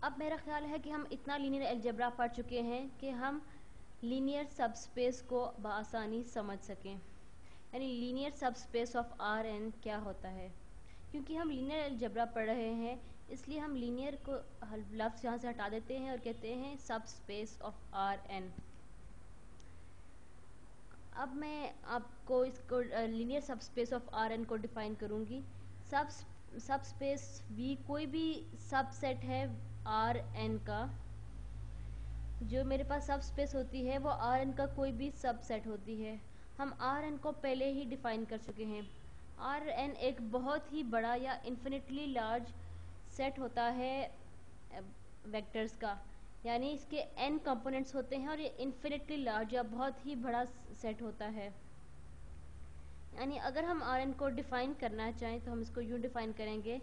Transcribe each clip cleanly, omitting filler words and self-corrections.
अब मेरा ख्याल है कि हम इतना लीनियर अलजेब्रा पढ़ चुके हैं कि हम लीनियर सबस्पेस को बआसानी समझ सकें, यानी linear subspace of R N क्या होता है। क्योंकि हम लीनियर अलजेब्रा पढ़ रहे हैं इसलिए हम लीनियर को लफ्ज़ यहाँ से हटा देते हैं और कहते हैं सबस्पेस ऑफ आर एन। अब मैं आपको इसको linear subspace of R N को डिफ़ाइन करूँगी। सबस्पेस वी कोई भी सबसेट है आर एन का, जो मेरे पास सबस्पेस होती है वो आर एन का कोई भी सबसेट होती है। हम आर एन को पहले ही डिफ़ाइन कर चुके हैं। आर एन एक बहुत ही बड़ा या इन्फिनिटली लार्ज सेट होता है वेक्टर्स का, यानी इसके n कंपोनेंट्स होते हैं और ये इन्फिनिटली लार्ज या बहुत ही बड़ा सेट होता है। यानी अगर हम आर एन को डिफ़ाइन करना चाहें तो हम इसको यूँ डिफ़ाइन करेंगे,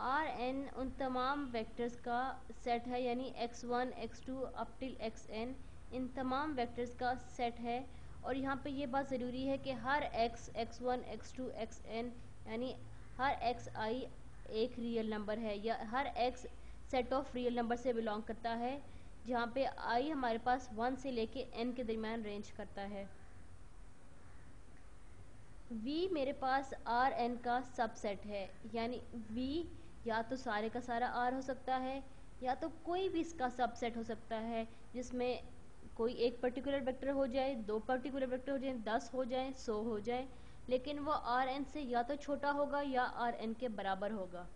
आर एन उन तमाम वेक्टर्स का सेट है, यानी x1 x2 up till xn इन तमाम वेक्टर्स का सेट है। और यहाँ पे ये बात ज़रूरी है कि हर x x1 x2 xn यानी हर xi एक रियल नंबर है, या हर x set of real number से बिलोंग करता है, जहाँ पे i हमारे पास 1 से लेके n के दरमियान रेंज करता है। v मेरे पास आर एन का सबसेट है, यानी v या तो सारे का सारा r हो सकता है या तो कोई भी इसका सबसेट हो सकता है, जिसमें कोई एक पर्टिकुलर वेक्टर हो जाए, दो पर्टिकुलर वेक्टर हो जाए, 10 हो जाए, 100 हो जाए, लेकिन वो आर एन से या तो छोटा होगा या आर एन के बराबर होगा।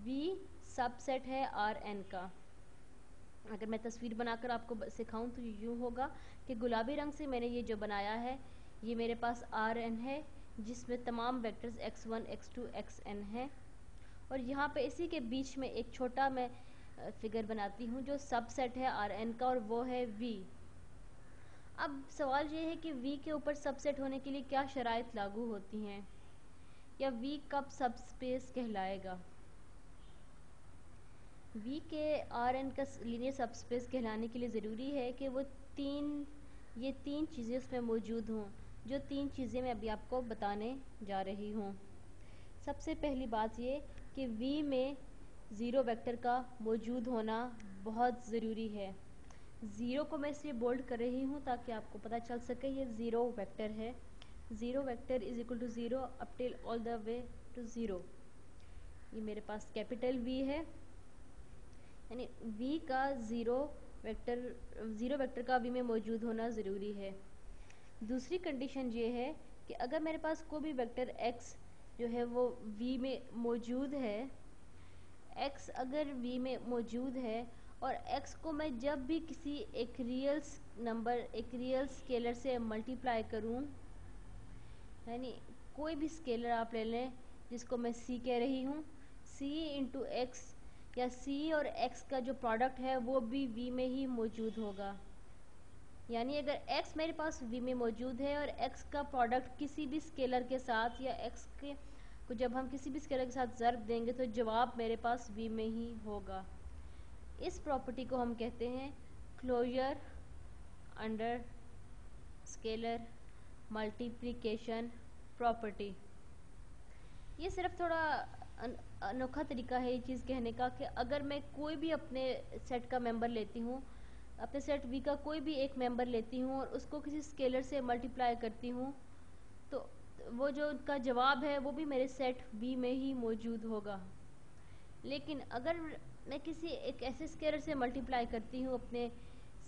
v सबसेट है आर एन का। अगर मैं तस्वीर बनाकर आपको सिखाऊं तो यूँ होगा कि गुलाबी रंग से मैंने ये जो बनाया है ये मेरे पास आर एन है, जिसमें तमाम वेक्टर्स x1 x2 xn है, और यहाँ पे इसी के बीच में एक छोटा मैं फिगर बनाती हूँ जो सबसेट है आर एन का, और वो है v। अब सवाल ये है कि v के ऊपर सबसेट होने के लिए क्या शराइत लागू होती हैं, या v कब सबस्पेस कहलाएगा। v के आर एन का लीनियर सबस्पेस कहलाने के लिए ज़रूरी है कि वो ये तीन चीज़ें उसमें मौजूद हों, जो तीन चीज़ें मैं अभी आपको बताने जा रही हूँ। सबसे पहली बात ये कि v में ज़ीरो वेक्टर का मौजूद होना बहुत ज़रूरी है। ज़ीरो को मैं इसलिए बोल्ड कर रही हूँ ताकि आपको पता चल सके ये ज़ीरो वेक्टर है। Zero vector is equal to zero up till all the way to zero. ये मेरे पास कैपिटल V है, यानी v का ज़ीरो वेक्टर का v में मौजूद होना ज़रूरी है। दूसरी कंडीशन ये है कि अगर मेरे पास कोई भी वेक्टर x जो है वो v में मौजूद है, x अगर v में मौजूद है और x को मैं जब भी किसी एक रियल स्केलर से मल्टीप्लाई करूं, यानी कोई भी स्केलर आप ले लें जिसको मैं c कह रही हूँ, c इंटू एक्स या c और x का जो प्रोडक्ट है वो भी v में ही मौजूद होगा। यानी अगर x मेरे पास v में मौजूद है और x का प्रोडक्ट किसी भी स्केलर के साथ, या x के को जब हम किसी भी स्केलर के साथ ज़र्ब देंगे तो जवाब मेरे पास v में ही होगा। इस प्रॉपर्टी को हम कहते हैं closure under scalar multiplication property. ये सिर्फ थोड़ा अनोखा तरीका है ये चीज़ कहने का कि अगर मैं कोई भी अपने सेट का मेंबर लेती हूँ, अपने सेट v का कोई भी एक मेंबर लेती हूँ और उसको किसी स्केलर से मल्टीप्लाई करती हूँ, तो वो जो उनका जवाब है वो भी मेरे सेट v में ही मौजूद होगा। लेकिन अगर मैं किसी एक ऐसे स्केलर से मल्टीप्लाई करती हूँ अपने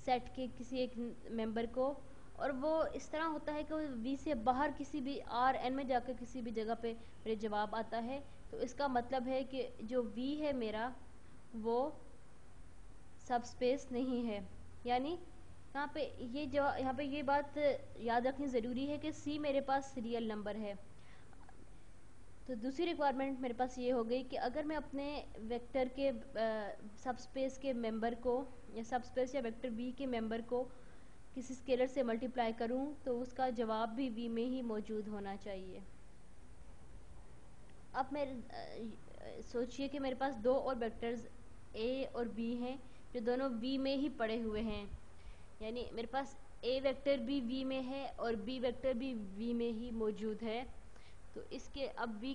सेट के किसी एक मेंबर को, और वो इस तरह होता है कि वो v से बाहर किसी भी आर एन में जाकर किसी भी जगह पे मेरे जवाब आता है, तो इसका मतलब है कि जो v है मेरा वो सबस्पेस नहीं है। यानी यहाँ पे ये बात याद रखनी ज़रूरी है कि c मेरे पास रियल नंबर है। तो दूसरी रिक्वायरमेंट मेरे पास ये हो गई कि अगर मैं अपने वेक्टर के सबस्पेस के मेंबर को, या सबस्पेस या वेक्टर v के मेंबर को किसी स्केलर से मल्टीप्लाई करूं तो उसका जवाब भी v में ही मौजूद होना चाहिए। अब मैं सोचिए कि मेरे पास दो और वेक्टर्स a और b हैं जो दोनों v में ही पड़े हुए हैं, यानी मेरे पास a वेक्टर भी v में है और b वेक्टर भी v में ही मौजूद है। तो इसके अब v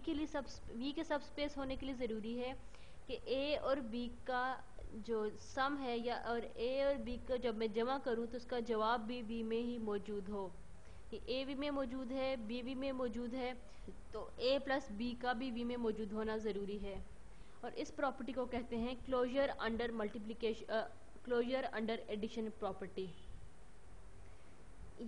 के सबस्पेस होने के लिए ज़रूरी है कि ए और बी का जो सम है या और ए और बी का जब मैं जमा करूं तो उसका जवाब भी बी में ही मौजूद हो। कि ए बी में मौजूद है, बी बी में मौजूद है, तो ए प्लस बी का भी बी में मौजूद होना ज़रूरी है। और इस प्रॉपर्टी को कहते हैं closure under multiplication, closure under addition property.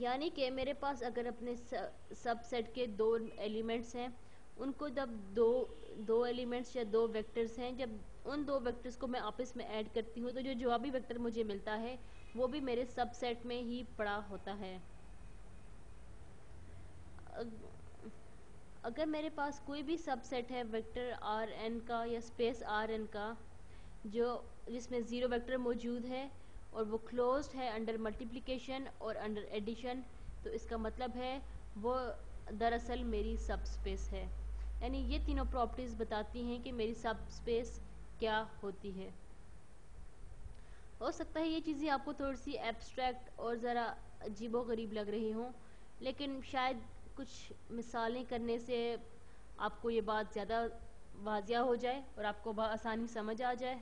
यानी कि मेरे पास अगर अपने सबसेट के दो एलिमेंट्स हैं, उनको जब दो एलिमेंट्स या दो वेक्टर्स हैं, जब उन दो वेक्टर्स को मैं आपस में ऐड करती हूँ तो जो जवाबी वेक्टर मुझे मिलता है वो भी मेरे सबसेट में ही पड़ा होता है। अगर मेरे पास कोई भी सबसेट है वेक्टर आर एन का या स्पेस आर एन का जो जिसमें ज़ीरो वेक्टर मौजूद है और वो क्लोज्ड है अंडर मल्टीप्लिकेशन और अंडर एडिशन, तो इसका मतलब है वो दरअसल मेरी सबस्पेस है। यानी ये तीनों प्रॉपर्टीज़ बताती हैं कि मेरी सबस्पेस क्या होती है। हो सकता है ये चीज़ें आपको थोड़ी सी एब्स्ट्रैक्ट और ज़रा अजीबोगरीब लग रही हों, लेकिन शायद कुछ मिसालें करने से आपको ये बात ज़्यादा वाज़िया हो जाए और आपको आसानी समझ आ जाए।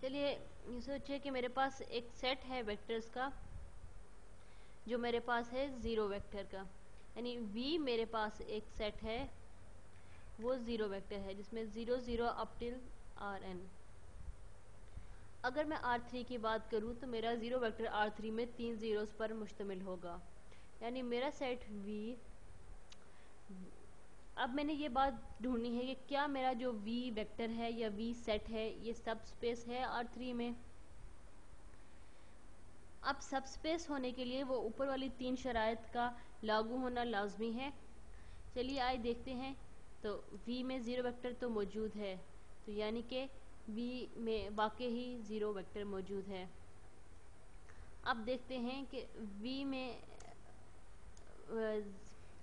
चलिए ये सोचिए कि मेरे पास एक सेट है वेक्टर्स का जो मेरे पास है ज़ीरो वेक्टर का, यानी V मेरे पास एक सेट है वो ज़ीरो वेक्टर है जिसमें 0 0 अप टिल Rn। अगर मैं R3 की बात करूं तो मेरा ज़ीरो वेक्टर R3 में 3 ज़ीरोस पर मुश्तमिल होगा, यानी मेरा सेट V। अब मैंने ये बात ढूंढनी है कि क्या मेरा जो V वेक्टर है या V सेट है ये सब स्पेस है R3 में। अब सब स्पेस होने के लिए वो ऊपर वाली तीन शराइत का लागू होना लाजमी है। चलिए आइए देखते हैं। तो V में ज़ीरो वेक्टर तो मौजूद है, तो यानी कि V में वाकई ही ज़ीरो वेक्टर मौजूद है। अब देखते हैं कि V में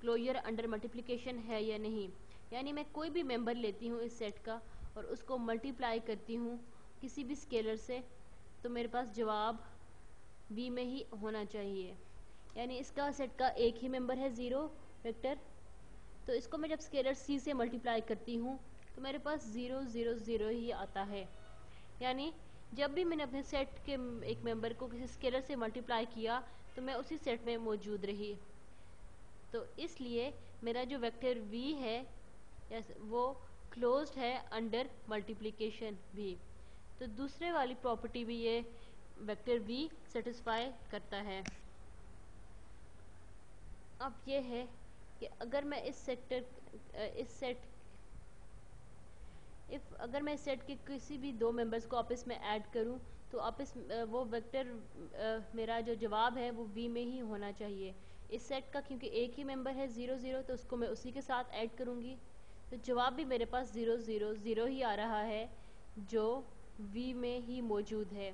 क्लोजर अंडर मल्टीप्लिकेशन है या नहीं। यानी मैं कोई भी मेंबर लेती हूँ इस सेट का और उसको मल्टीप्लाई करती हूँ किसी भी स्केलर से, तो मेरे पास जवाब V में ही होना चाहिए। यानी इसका सेट का एक ही मेंबर है ज़ीरो वेक्टर, तो इसको मैं जब स्केलर C से मल्टीप्लाई करती हूँ तो मेरे पास 0 0 0 ही आता है। यानी जब भी मैंने अपने सेट के एक मेंबर को किसी स्केलर से मल्टीप्लाई किया तो मैं उसी सेट में मौजूद रही। तो इसलिए मेरा जो वेक्टर V है वो क्लोज्ड है अंडर मल्टीप्लिकेशन भी। तो दूसरे वाली प्रॉपर्टी भी ये वेक्टर V सेटिस्फाई करता है। अब ये है कि अगर मैं अगर मैं इस सेट के किसी भी दो मेंबर्स को आपस में ऐड करूं तो वो वेक्टर मेरा जो जवाब है वो V में ही होना चाहिए। इस सेट का क्योंकि एक ही मेंबर है 0 0, तो उसको मैं उसी के साथ ऐड करूंगी, तो जवाब भी मेरे पास 0 0 0 ही आ रहा है जो V में ही मौजूद है।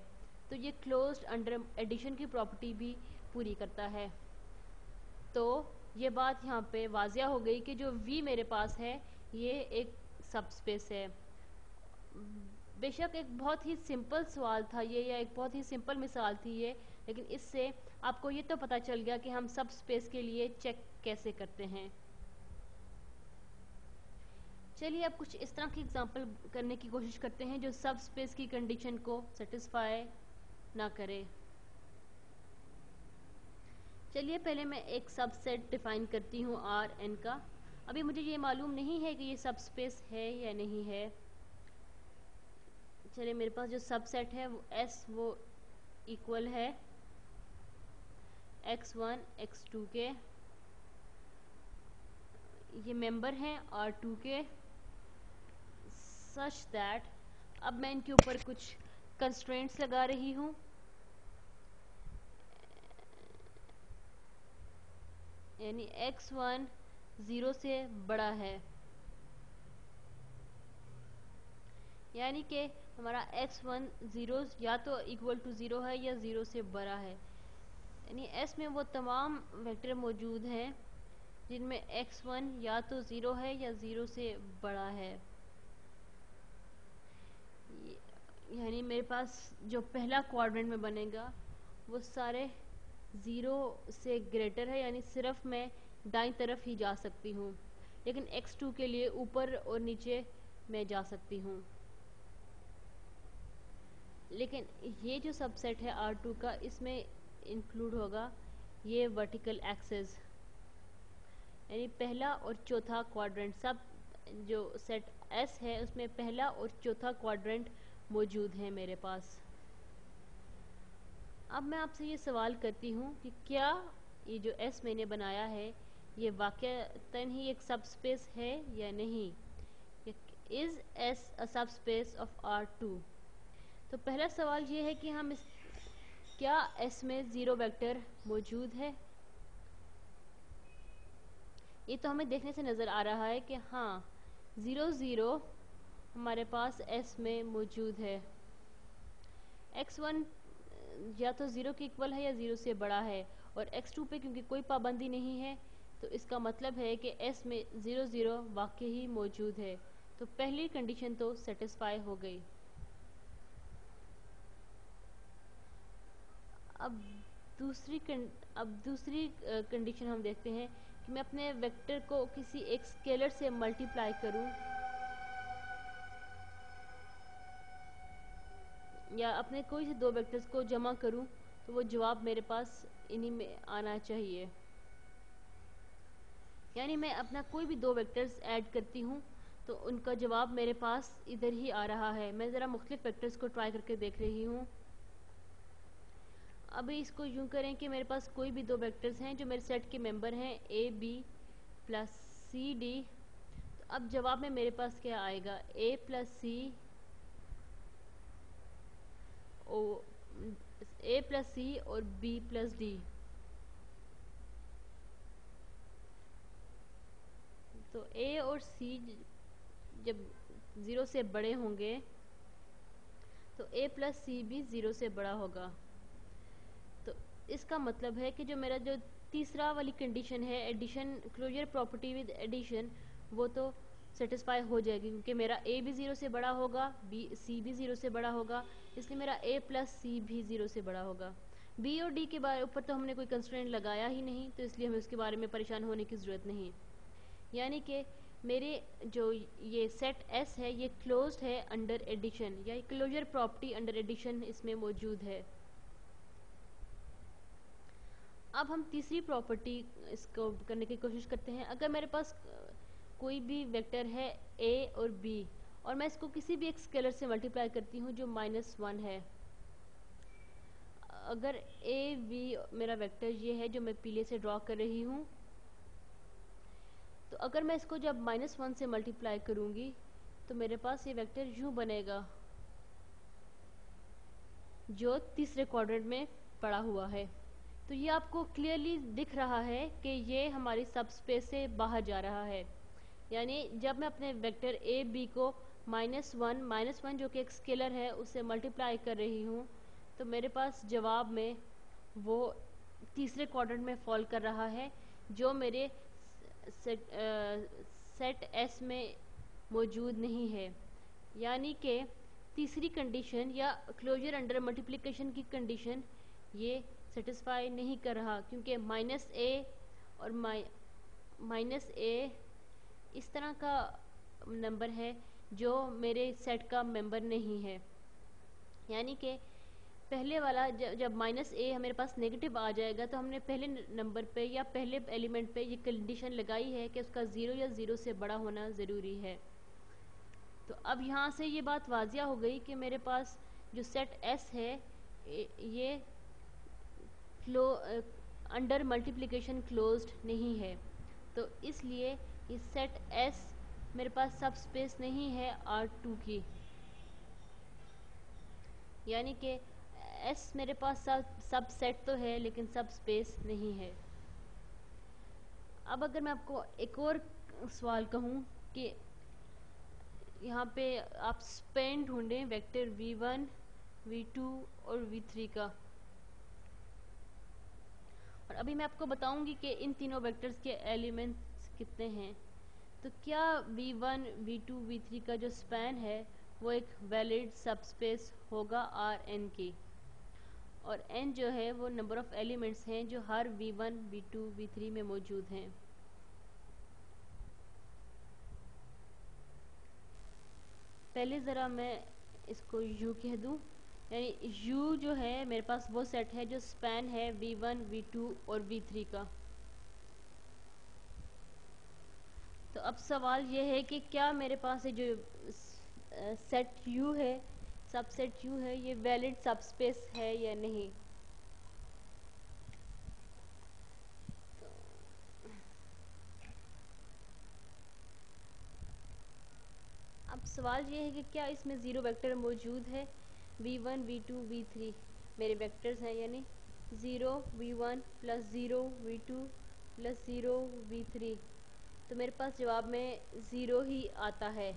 तो ये क्लोज्ड अंडर एडिशन की प्रॉपर्टी भी पूरी करता है। तो ये बात यहाँ पे वाजिया हो गई कि जो V मेरे पास है ये एक सबस्पेस है। बेशक एक बहुत ही सिंपल सवाल था ये, या एक बहुत ही सिंपल मिसाल थी ये, लेकिन इससे आपको ये तो पता चल गया कि हम सब स्पेस के लिए चेक कैसे करते हैं। चलिए अब कुछ इस तरह की एग्जांपल करने की कोशिश करते हैं जो सब स्पेस की कंडीशन को सेटिस्फाई ना करे। चलिए पहले मैं एक सबसेट डिफाइन करती हूँ Rn का। अभी मुझे ये मालूम नहीं है कि ये सब स्पेस है या नहीं है। चलिए मेरे पास जो सबसेट है वो S वो इक्वल है x1 x2 के, ये मेंबर हैं R2 के, सच दैट अब मैं इनके ऊपर कुछ कंस्ट्रेंट्स लगा रही हूँ। यानी x1 0 से बड़ा है, यानी कि हमारा x1 0 या तो इक्वल टू 0 है या 0 से बड़ा है। यानी S में वो तमाम वेक्टर मौजूद हैं जिनमें x1 या तो 0 है या 0 से बड़ा है। यानी मेरे पास जो पहला क्वाड्रेंट में बनेगा वो सारे ज़ीरो से ग्रेटर है, यानी सिर्फ मैं दाईं तरफ ही जा सकती हूँ, लेकिन x2 के लिए ऊपर और नीचे मैं जा सकती हूँ। लेकिन ये जो सबसेट है R2 का, इसमें इंक्लूड होगा ये वर्टिकल एक्सेस, यानी पहला और चौथा क्वाड्रेंट, सब जो सेट S है उसमें पहला और चौथा क्वाड्रेंट मौजूद है मेरे पास। अब मैं आपसे ये सवाल करती हूँ कि क्या ये जो S मैंने बनाया है ये वाकईतन ही एक सबस्पेस है या नहीं। Is S a subspace of R2? तो पहला सवाल ये है कि क्या S में ज़ीरो वेक्टर मौजूद है। ये तो हमें देखने से नज़र आ रहा है कि हाँ, 0 0 हमारे पास S में मौजूद है। x1 या तो 0 के इक्वल है या 0 से बड़ा है, और x2 पे क्योंकि कोई पाबंदी नहीं है तो इसका मतलब है कि S में 0 0 वाकई ही मौजूद है। तो पहली कंडीशन तो सेटिस्फाई हो गई। अब दूसरी कंडीशन हम देखते हैं कि मैं अपने वेक्टर को किसी एक स्केलर से मल्टीप्लाई करूं या अपने कोई से दो वेक्टर्स को जमा करूं, तो वो जवाब मेरे पास इन्हीं में आना चाहिए। यानी मैं अपना कोई भी दो वेक्टर्स ऐड करती हूं तो उनका जवाब मेरे पास इधर ही आ रहा है। मैं ज़रा मुख्तलिफ वेक्टर्स को ट्राई करके देख रही हूं। अभी इसको यूं करें कि मेरे पास कोई भी दो वेक्टर्स हैं जो मेरे सेट के मेंबर हैं, A B plus C D. तो अब जवाब में मेरे पास क्या आएगा, ए प्लस सी और बी प्लस डी। तो ए और सी जब 0 से बड़े होंगे तो ए प्लस सी भी 0 से बड़ा होगा। तो इसका मतलब है कि जो मेरा जो तीसरा वाली कंडीशन है, addition, closure property with addition, वो तो सेटिस्फाई हो जाएगी क्योंकि मेरा ए भी 0 से बड़ा होगा, बी सी भी 0 से बड़ा होगा, इसलिए मेरा ए प्लस सी भी 0 से बड़ा होगा। बी और डी के बारे ऊपर तो हमने कोई कंस्ट्रेंट लगाया ही नहीं, तो इसलिए हमें उसके बारे में परेशान होने की ज़रूरत नहीं। यानी कि मेरे जो ये सेट एस है ये क्लोज्ड है अंडर एडिशन, या क्लोजर प्रॉपर्टी अंडर एडिशन इसमें मौजूद है। अब हम तीसरी प्रॉपर्टी इसको करने की कोशिश करते हैं। अगर मेरे पास कोई भी वेक्टर है ए और बी और मैं इसको किसी भी एक स्केलर से मल्टीप्लाई करती हूँ जो -1 है। अगर ए बी मेरा वेक्टर ये है जो मैं पीले से ड्रॉ कर रही हूँ, तो अगर मैं इसको जब -1 से मल्टीप्लाई करूँगी तो मेरे पास ये वेक्टर यूँ बनेगा जो तीसरे क्वाड्रेंट में पड़ा हुआ है। तो ये आपको क्लियरली दिख रहा है कि ये हमारी सबस्पेस से बाहर जा रहा है। यानी जब मैं अपने वेक्टर ए बी को -1 जो कि एक स्केलर है उससे मल्टीप्लाई कर रही हूँ, तो मेरे पास जवाब में वो तीसरे क्वाड्रेंट में फॉल कर रहा है जो मेरे सेट एस में मौजूद नहीं है। यानी कि तीसरी कंडीशन या क्लोजर अंडर मल्टीप्लिकेशन की कंडीशन ये सेटिस्फाई नहीं कर रहा, क्योंकि -a और -a इस तरह का नंबर है जो मेरे सेट का मेंबर नहीं है। यानी कि पहले वाला जब -a मेरे पास नेगेटिव आ जाएगा तो हमने पहले नंबर पे या पहले एलिमेंट पे ये कंडीशन लगाई है कि उसका 0 या 0 से बड़ा होना ज़रूरी है। तो अब यहाँ से ये बात वाजिया हो गई कि मेरे पास जो सेट S है ये अंडर मल्टीप्लिकेशन क्लोज्ड नहीं है, तो इसलिए ये सेट S मेरे पास सब स्पेस नहीं है R2 की। यानी कि S मेरे पास सब सेट तो है लेकिन सब स्पेस नहीं है। अब अगर मैं आपको एक और सवाल कहूँ कि यहाँ पे आप स्पेन ढूंढें वेक्टर v1, v2 और v3 का, और अभी मैं आपको बताऊंगी कि इन तीनों वेक्टर्स के एलिमेंट्स कितने हैं। तो क्या v1, v2, v3 का जो स्पैन है वो एक वैलिड सबस्पेस होगा Rn की। और n जो है वो नंबर ऑफ़ एलिमेंट्स हैं जो हर v1 v2 v3 में मौजूद हैं। पहले ज़रा मैं इसको u कह दूँ, यानी u जो है मेरे पास वो सेट है जो स्पैन है v1 v2 और v3 का। तो अब सवाल ये है कि क्या मेरे पास ये जो सेट u है, सबसेट u है, ये वैलिड सबस्पेस है या नहीं। अब सवाल ये है कि क्या इसमें ज़ीरो वेक्टर मौजूद है। v1 v2 v3 मेरे वेक्टर्स हैं, यानी 0 v1 plus 0 v2 plus 0 v3। तो मेरे पास जवाब में ज़ीरो ही आता है।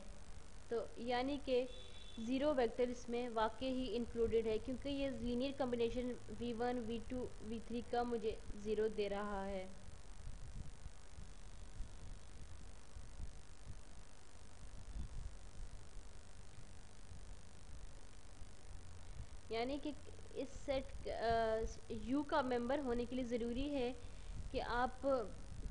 तो यानी कि ज़ीरो वेक्टर इसमें वाकई ही इंक्लूडेड है, क्योंकि ये linear combination v1 v2 v3 का मुझे ज़ीरो दे रहा है। यानी कि इस सेट u का मेंबर होने के लिए ज़रूरी है कि आप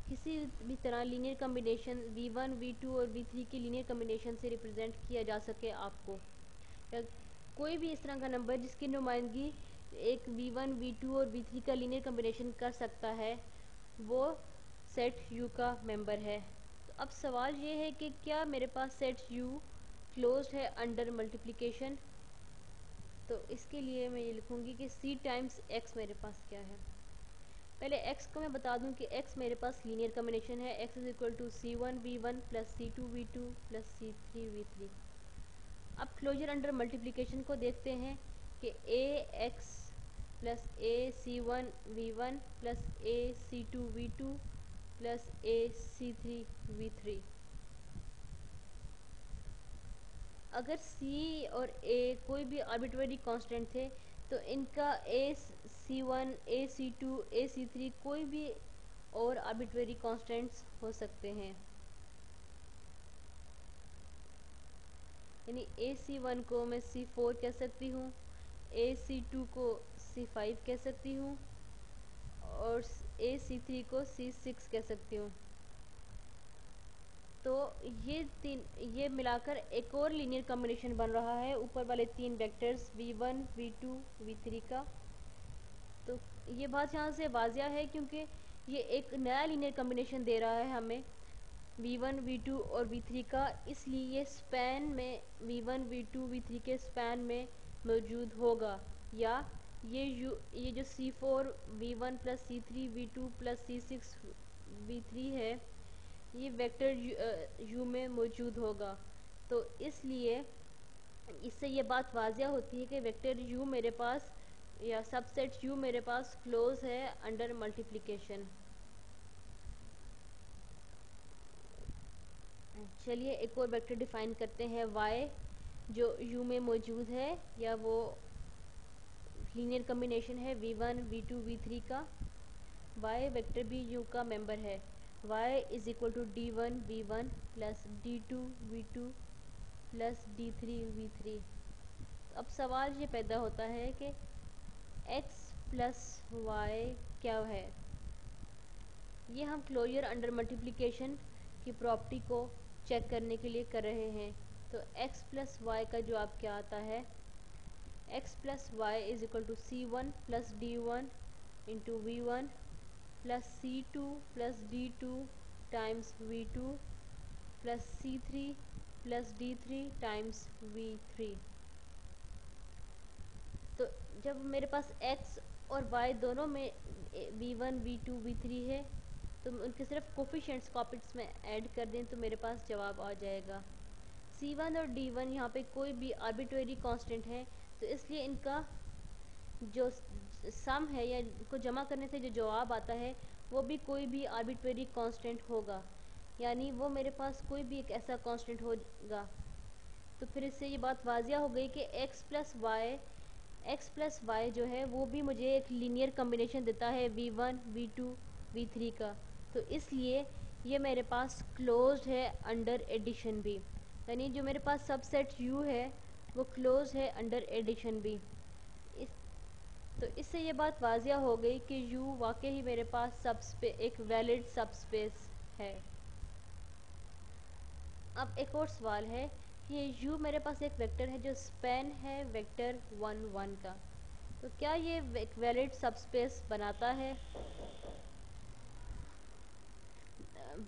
किसी भी तरह लीनियर कॉम्बिनेशन v1 v2 और v3 के लीनियर कॉम्बिनेशन से रिप्रेजेंट किया जा सके आपको, या कोई भी इस तरह का नंबर जिसकी नुमाइंदगी एक v1 v2 और v3 का लीनियर कॉम्बिनेशन कर सकता है, वो सेट u का मेंबर है। तो अब सवाल ये है कि क्या मेरे पास सेट u क्लोज्ड है अंडर मल्टीप्लिकेशन। तो इसके लिए मैं ये लिखूँगी कि c टाइम्स x मेरे पास क्या है। पहले x को मैं बता दूं कि x मेरे पास लीनियर कॉम्बिनेशन है, x is equal to c1v1 plus c2v2 plus c3v3। अब क्लोजर अंडर मल्टीप्लिकेशन को देखते हैं कि ax plus a c1v1 plus a c2v2 plus a c3v3। अगर c और a कोई भी आर्बिट्रेरी कांस्टेंट थे तो इनका a c1 a c2 a c3 कोई भी और आर्बिट्रेरी कांस्टेंट्स हो सकते हैं। यानी a c1 को मैं c4 कह सकती हूँ, a c2 को c5 कह सकती हूँ और a c3 को c6 कह सकती हूँ। तो ये मिलाकर एक और लीनियर कॉम्बिनेशन बन रहा है ऊपर वाले तीन वेक्टर्स v1 v2 v3 का। तो ये बात यहाँ से वाजिया है क्योंकि ये एक नया लीनियर कॉम्बिनेशन दे रहा है हमें v1 v2 और v3 का, इसलिए ये स्पैन में v1 v2 v3 के स्पैन में मौजूद होगा। या ये जो c4 v1 plus c3 v2 plus c6 v3 है, ये वेक्टर u में मौजूद होगा। तो इसलिए इससे ये बात वाजिया होती है कि वेक्टर u मेरे पास या सबसेट u मेरे पास क्लोज है अंडर मल्टीप्लिकेशन। चलिए एक और वेक्टर डिफाइन करते हैं y, जो u में मौजूद है या वो लीनियर कॉम्बिनेशन है v1 v2 v3 का। y वेक्टर भी u का मेंबर है। y is equal to d1 v1 plus d2 v2 plus d3 v3। अब सवाल ये पैदा होता है कि x प्लस वाई क्या है। ये हम क्लोजर अंडर मल्टीप्लिकेशन की प्रॉपर्टी को चेक करने के लिए कर रहे हैं। तो x प्लस वाई का जवाब क्या आता है। x plus Y is equal to c1 plus d1 into v1 plus c2 plus d2 times v2 plus c3 plus d3 times v3। तो जब मेरे पास x और y दोनों में v1 v2 v3 है, तो उनके सिर्फ कोफिशिएंट्स कॉपिट्स में ऐड कर दें तो मेरे पास जवाब आ जाएगा। c1 और d1 यहाँ पे कोई भी आर्बिट्रेरी कांस्टेंट है, तो इसलिए इनका जो सम है या इनको जमा करने से जो जवाब आता है वो भी कोई भी आर्बिट्रेरी कांस्टेंट होगा, यानी वो मेरे पास कोई भी एक ऐसा कांस्टेंट होगा। तो फिर इससे ये बात वाजिया हो गई कि x प्लस वाई जो है वो भी मुझे एक लीनियर कॉम्बिनेशन देता है v1 v2 v3 का। तो इसलिए ये मेरे पास क्लोज्ड है अंडर एडिशन भी, यानी जो मेरे पास सबसेट u है वो क्लोज है अंडर एडिशन भी। तो इससे ये बात वाजिया हो गई कि U वाकई ही मेरे पास एक वैलिड सबस्पेस है। अब एक और सवाल है कि ये U मेरे पास एक वेक्टर है जो स्पैन है वेक्टर 1 1 का, तो क्या ये एक वैलिड सबस्पेस बनाता है?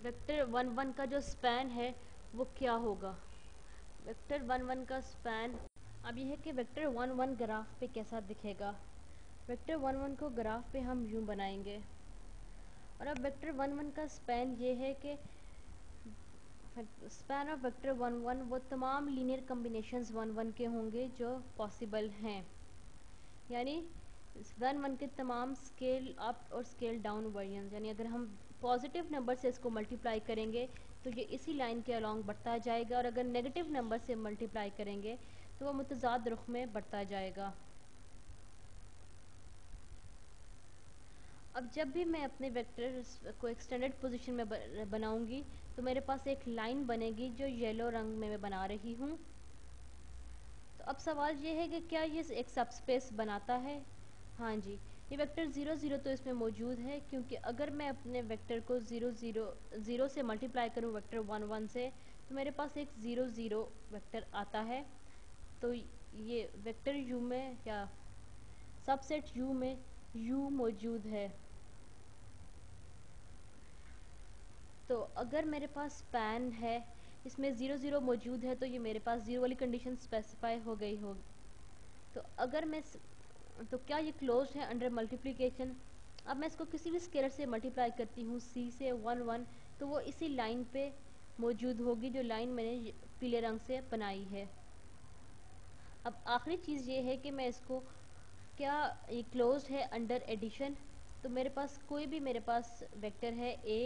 वेक्टर 1 1 का जो स्पैन है वो क्या होगा? वेक्टर 1 1 का स्पैन अब यह है कि वेक्टर 1 1 ग्राफ पे कैसा दिखेगा। वेक्टर 1 1 को ग्राफ पे हम यूं बनाएंगे, और अब वेक्टर 1 1 का स्पैन ये है कि स्पैन ऑफ वेक्टर 1 1 वो तमाम लीनियर कम्बिनेशंस 1 1 के होंगे जो पॉसिबल हैं, यानी 1 1 के तमाम स्केल अप और स्केल डाउन वर्जन। यानी अगर हम पॉजिटिव नंबर से इसको मल्टीप्लाई करेंगे तो ये इसी लाइन के अलॉन्ग बढ़ता जाएगा, और अगर नेगेटिव नंबर से मल्टीप्लाई करेंगे तो वो मुतज़ाद रुख में बढ़ता जाएगा। अब जब भी मैं अपने वेक्टर को एक्सटेंडेड पोजीशन में बनाऊंगी तो मेरे पास एक लाइन बनेगी जो येलो रंग में मैं बना रही हूँ। तो अब सवाल ये है कि क्या ये एक सबस्पेस बनाता है? हाँ जी, ये वेक्टर 0 0 तो इसमें मौजूद है, क्योंकि अगर मैं अपने वेक्टर को 0 0 0 से मल्टीप्लाई करूँ वेक्टर 1 1 से तो मेरे पास एक 0 0 वेक्टर आता है। तो ये वेक्टर U में या सबसेट U में U मौजूद है। तो अगर मेरे पास स्पैन है इसमें 0 0 मौजूद है तो ये मेरे पास 0 वाली कंडीशन स्पेसिफाई हो गई होगी। तो अगर मैं तो क्या ये क्लोज्ड है अंडर मल्टीप्लिकेशन? अब मैं इसको किसी भी स्केलर से मल्टीप्लाई करती हूँ C से 1 1, तो वो इसी लाइन पे मौजूद होगी जो लाइन मैंने पीले रंग से बनाई है। अब आखिरी चीज़ ये है कि मैं इसको क्या ये क्लोज्ड है अंडर एडिशन? तो मेरे पास कोई भी मेरे पास वेक्टर है A,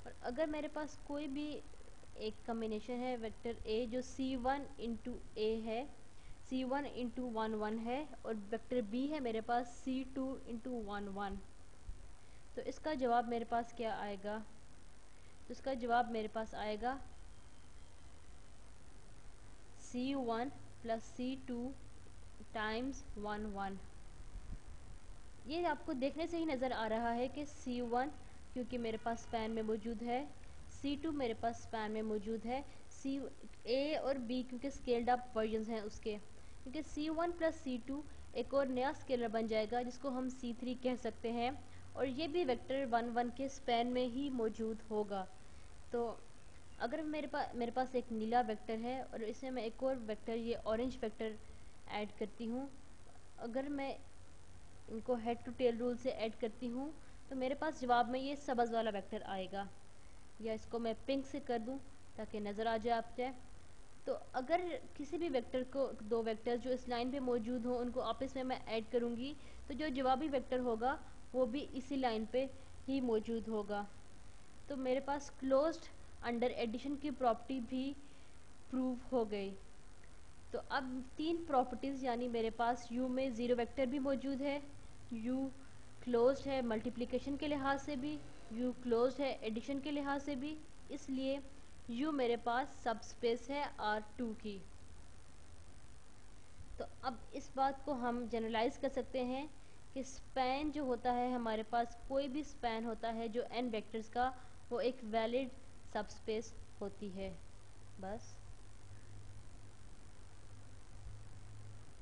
और अगर मेरे पास कोई भी एक कम्बिनेशन है वेक्टर A जो C1 इंटू A है, C1 इंटू 1 1 है, और वेक्टर B है मेरे पास C2 इंटू 1 1, तो इसका जवाब मेरे पास क्या आएगा? तो इसका जवाब मेरे पास आएगा C1 प्लस C2 टाइम्स 1 1। ये आपको देखने से ही नज़र आ रहा है कि C1 क्योंकि मेरे पास स्पैन में मौजूद है, C2 मेरे पास स्पैन में मौजूद है, A और B क्योंकि स्केल्ड अप वर्जन्स हैं उसके, क्योंकि C1 प्लस C2 एक और नया स्केलर बन जाएगा जिसको हम C3 कह सकते हैं, और ये भी वेक्टर 1 1 के स्पैन में ही मौजूद होगा। तो अगर मेरे पास एक नीला वेक्टर है और इसमें मैं एक और वेक्टर ये ऑरेंज वेक्टर ऐड करती हूँ, अगर मैं इनको हेड टू टेल रूल से ऐड करती हूँ तो मेरे पास जवाब में ये सब्ज़ वाला वेक्टर आएगा, या इसको मैं पिंक से कर दूँ ताकि नज़र आ जाए आप जाए। तो अगर किसी भी वेक्टर को दो वेक्टर जो इस लाइन पे मौजूद हों उनको आपस में मैं ऐड करूँगी तो जो जवाबी वेक्टर होगा वो भी इसी लाइन पे ही मौजूद होगा। तो मेरे पास क्लोज्ड अंडर एडिशन की प्रॉपर्टी भी प्रूव हो गई। तो अब तीन प्रॉपर्टीज़ यानी मेरे पास U में ज़ीरो वेक्टर भी मौजूद है, U क्लोज्ड है मल्टीप्लिकेशन के लिहाज से भी, U क्लोज्ड है एडिशन के लिहाज से भी, इसलिए U मेरे पास सबस्पेस है R2 की। तो अब इस बात को हम जनरलाइज कर सकते हैं कि स्पैन जो होता है हमारे पास कोई भी स्पैन होता है जो n वेक्टर्स का वो एक वैलिड सबस्पेस होती है। बस।